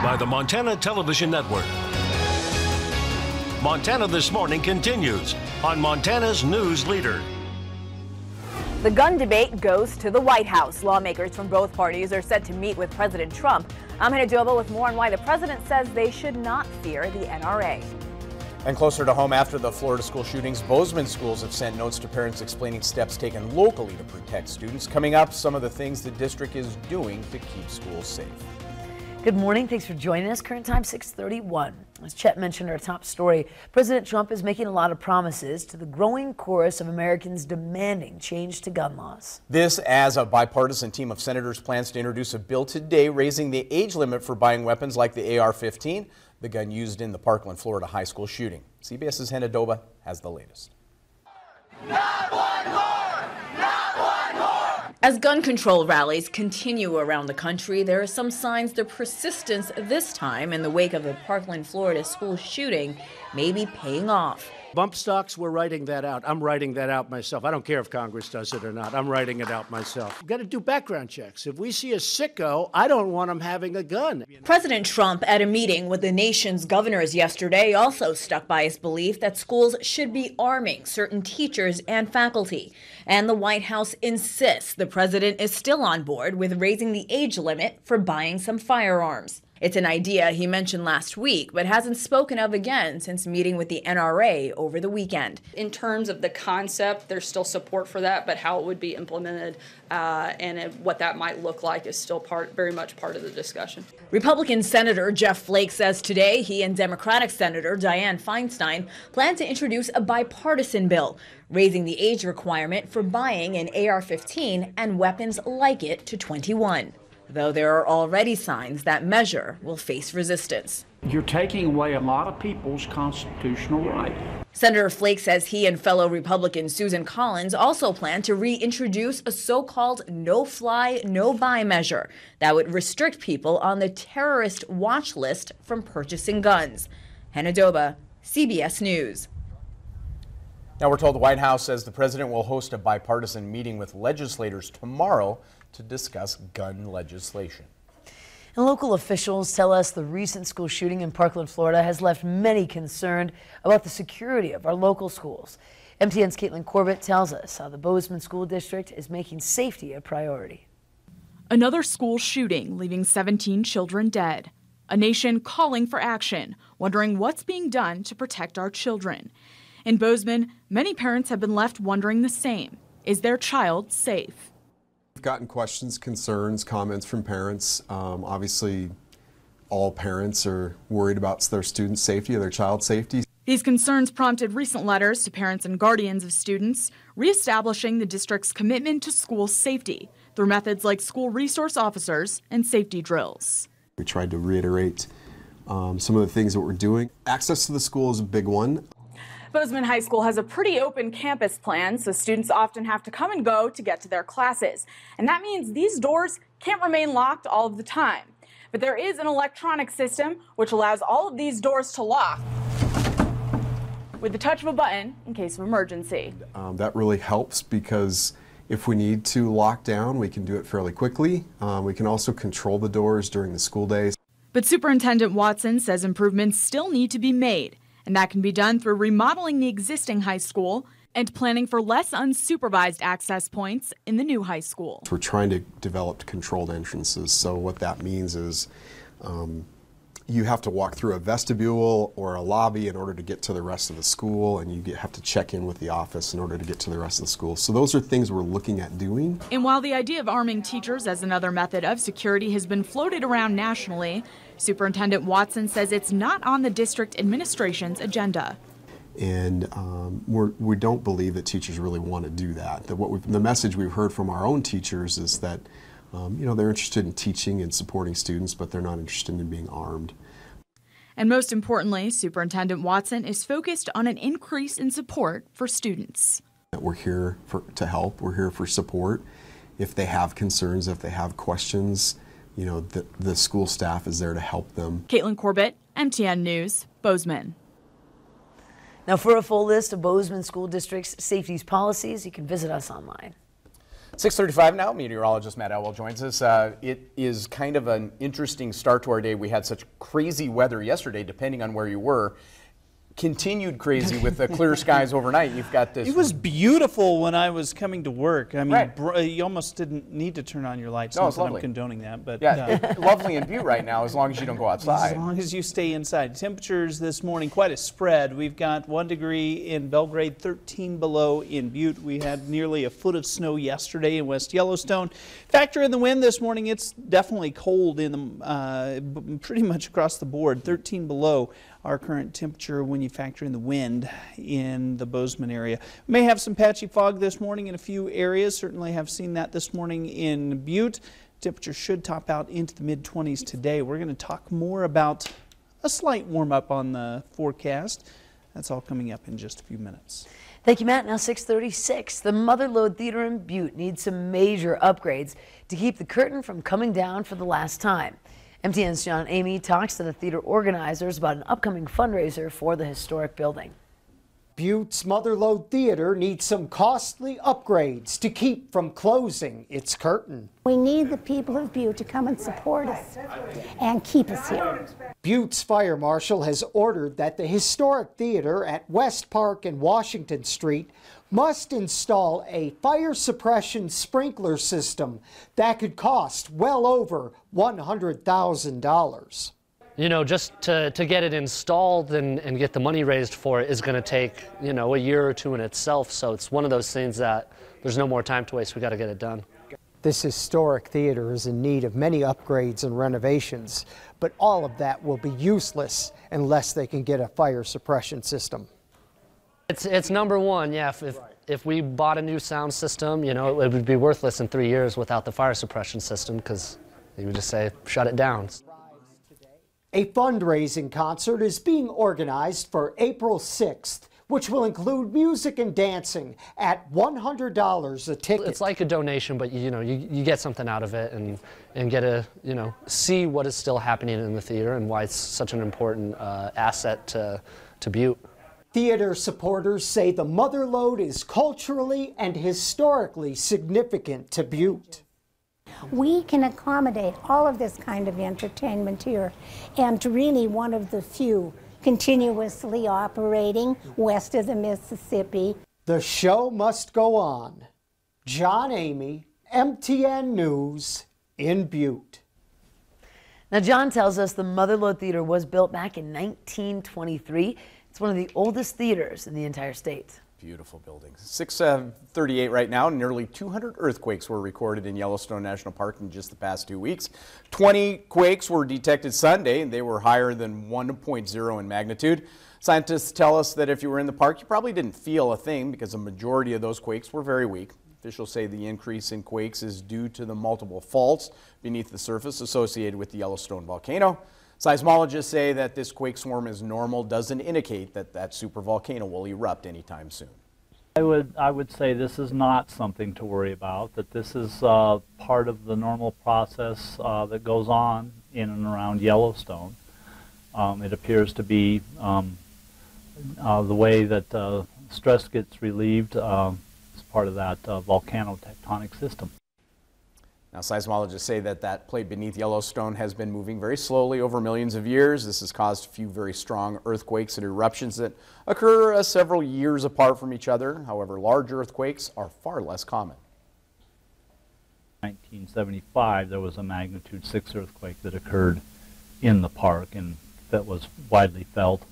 by the Montana Television Network. Montana This Morning continues on Montana's News Leader. The gun debate goes to the White House. Lawmakers from both parties are set to meet with President Trump. I'm Hannah Doba with more on why the president says they should not fear the NRA. And closer to home, after the Florida school shootings, Bozeman schools have sent notes to parents explaining steps taken locally to protect students. Coming up, some of the things the district is doing to keep schools safe. Good morning. Thanks for joining us. Current time 6:31. As Chet mentioned our top story, President Trump is making a lot of promises to the growing chorus of Americans demanding change to gun laws. This as a bipartisan team of senators plans to introduce a bill today raising the age limit for buying weapons like the AR-15, the gun used in the Parkland, Florida high school shooting. CBS's Hannah Doba has the latest. Not one more! Not one more! As gun control rallies continue around the country, there are some signs their persistence this time in the wake of the Parkland, Florida school shooting may be paying off. Bump stocks, we're writing that out. I'm writing that out myself. I don't care if Congress does it or not. I'm writing it out myself. We've got to do background checks. If we see a sicko, I don't want him having a gun. President Trump, at a meeting with the nation's governors yesterday, also stuck by his belief that schools should be arming certain teachers and faculty. And the White House insists the president is still on board with raising the age limit for buying some firearms. It's an idea he mentioned last week, but hasn't spoken of again since meeting with the NRA over the weekend. In terms of the concept, there's still support for that, but how it would be implemented and what that might look like is still very much part of the discussion. Republican Senator Jeff Flake says today he and Democratic Senator Dianne Feinstein plan to introduce a bipartisan bill, raising the age requirement for buying an AR-15 and weapons like it to 21. Though there are already signs that measure will face resistance. You're taking away a lot of people's constitutional right. Senator Flake says he and fellow Republican Susan Collins also plan to reintroduce a so-called no-fly, no-buy measure that would restrict people on the terrorist watch list from purchasing guns. Hannah Doba, CBS News. Now we're told the White House says the president will host a bipartisan meeting with legislators tomorrow to discuss gun legislation. And local officials tell us the recent school shooting in Parkland, Florida has left many concerned about the security of our local schools. MTN's Caitlin Corbett tells us how the Bozeman School District is making safety a priority. Another school shooting, leaving 17 children dead. A nation calling for action, wondering what's being done to protect our children. In Bozeman, many parents have been left wondering the same. Is their child safe? We've gotten questions, concerns, comments from parents. Obviously, all parents are worried about their students' safety or their child's safety. These concerns prompted recent letters to parents and guardians of students, reestablishing the district's commitment to school safety through methods like school resource officers and safety drills. We tried to reiterate some of the things that we're doing. Access to the school is a big one. Bozeman High School has a pretty open campus plan, so students often have to come and go to get to their classes. And that means these doors can't remain locked all of the time. But there is an electronic system which allows all of these doors to lock with the touch of a button in case of emergency. That really helps because if we need to lock down, we can do it fairly quickly. We can also control the doors during the school days. But Superintendent Watson says improvements still need to be made. And that can be done through remodeling the existing high school and planning for less unsupervised access points in the new high school. We're trying to develop controlled entrances. So what that means is you have to walk through a vestibule or a lobby in order to get to the rest of the school, and you have to check in with the office in order to get to the rest of the school. So those are things we're looking at doing. And while the idea of arming teachers as another method of security has been floated around nationally, Superintendent Watson says it's not on the district administration's agenda. And we don't believe that teachers really want to do that. The message we've heard from our own teachers is that they're interested in teaching and supporting students, but they're not interested in being armed. And most importantly, Superintendent Watson is focused on an increase in support for students. We're here to help. We're here for support. If they have concerns, if they have questions, the school staff is there to help them. Caitlin Corbett, MTN News, Bozeman. Now, for a full list of Bozeman School District's safety policies, you can visit us online. 6:35 now. Meteorologist Matt Elwell joins us. It is kind of an interesting start to our day. We had such crazy weather yesterday, depending on where you were. Continued crazy with the clear skies overnight. You've got this. It was beautiful when I was coming to work. I mean, you almost didn't need to turn on your lights. No, it's Not that lovely. I'm condoning that, but yeah, lovely in Butte right now, as long as you don't go outside. As long as you stay inside. Temperatures this morning, quite a spread. We've got 1 degree in Belgrade, 13 below in Butte. We had nearly a foot of snow yesterday in West Yellowstone. Factor in the wind this morning. It's definitely cold in the pretty much across the board. 13 below our current temperature when you factor in the wind in the Bozeman area. We may have some patchy fog this morning in a few areas. Certainly have seen that this morning in Butte. Temperature should top out into the mid-20s today. We're going to talk more about a slight warm-up on the forecast. That's all coming up in just a few minutes. Thank you, Matt. Now 6:36. The Motherlode Theater in Butte needs some major upgrades to keep the curtain from coming down for the last time. MTN's John Amy talks to the theater organizers about an upcoming fundraiser for the historic building. Butte's Motherlode Theater needs some costly upgrades to keep from closing its curtain. We need the people of Butte to come and support us and keep us here. Butte's fire marshal has ordered that the historic theater at West Park and Washington Street must install a fire suppression sprinkler system that could cost well over $100,000. You know, just to get it installed and get the money raised for it is going to take, you know, a year or two in itself. So it's one of those things that there's no more time to waste. We got to get it done. This historic theater is in need of many upgrades and renovations, but all of that will be useless unless they can get a fire suppression system. It's number one, yeah. If we bought a new sound system, you know, it would be worthless in 3 years without the fire suppression system because you would just say, shut it down. A fundraising concert is being organized for April 6th, which will include music and dancing at $100 a ticket. It's like a donation, but you know, you get something out of it and get to, you know, see what is still happening in the theater and why it's such an important asset to Butte. Theater supporters say the Motherlode is culturally and historically significant to Butte. We can accommodate all of this kind of entertainment here, and really one of the few continuously operating west of the Mississippi. The show must go on. John Amy, MTN News in Butte. Now, John tells us the Motherlode Theater was built back in 1923. It's one of the oldest theaters in the entire state. Beautiful buildings. 6:38 right now. Nearly 200 earthquakes were recorded in Yellowstone National Park in just the past 2 weeks. 20 quakes were detected Sunday, and they were higher than 1.0 in magnitude. Scientists tell us that if you were in the park, you probably didn't feel a thing because the majority of those quakes were very weak. Officials say the increase in quakes is due to the multiple faults beneath the surface associated with the Yellowstone volcano. Seismologists say that this quake swarm is normal, doesn't indicate that that supervolcano will erupt anytime soon. I would say this is not something to worry about, that this is part of the normal process that goes on in and around Yellowstone. It appears to be the way that stress gets relieved as part of that volcano-tectonic system. Now, seismologists say that that plate beneath Yellowstone has been moving very slowly over millions of years. This has caused a few very strong earthquakes and eruptions that occur several years apart from each other. However, large earthquakes are far less common. In 1975, there was a magnitude 6 earthquake that occurred in the park and that was widely felt.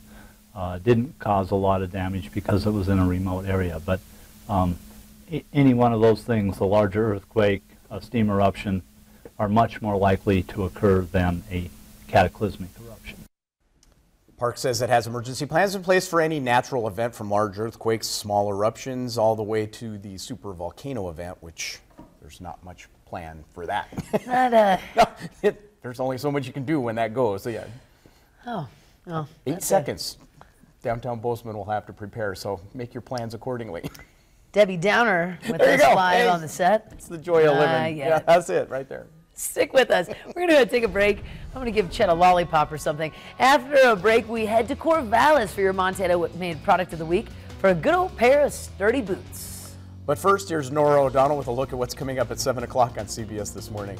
Didn't cause a lot of damage because it was in a remote area, but any one of those things, a larger earthquake, a steam eruption, are much more likely to occur than a cataclysmic eruption. The park says it has emergency plans in place for any natural event from large earthquakes, small eruptions, all the way to the supervolcano event, which there's not much plan for that. No, there's only so much you can do when that goes. So yeah. Oh, well. 8 seconds. Downtown Bozeman will have to prepare, so make your plans accordingly. Debbie Downer with us live on the set. It's the joy of living. Yeah, that's it right there. Stick with us. We're going to take a break. I'm going to give Chet a lollipop or something. After a break, we head to Corvallis for your Montana Made Product of the Week for a good old pair of sturdy boots. But first, here's Nora O'Donnell with a look at what's coming up at 7 o'clock on CBS This Morning.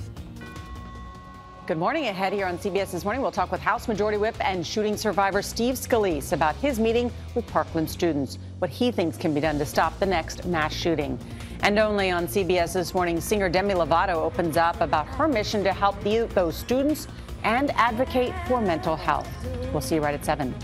Good morning. Ahead here on CBS This Morning, we'll talk with House Majority Whip and shooting survivor Steve Scalise about his meeting with Parkland students, what he thinks can be done to stop the next mass shooting. And only on CBS This Morning, singer Demi Lovato opens up about her mission to help those students and advocate for mental health. We'll see you right at 7.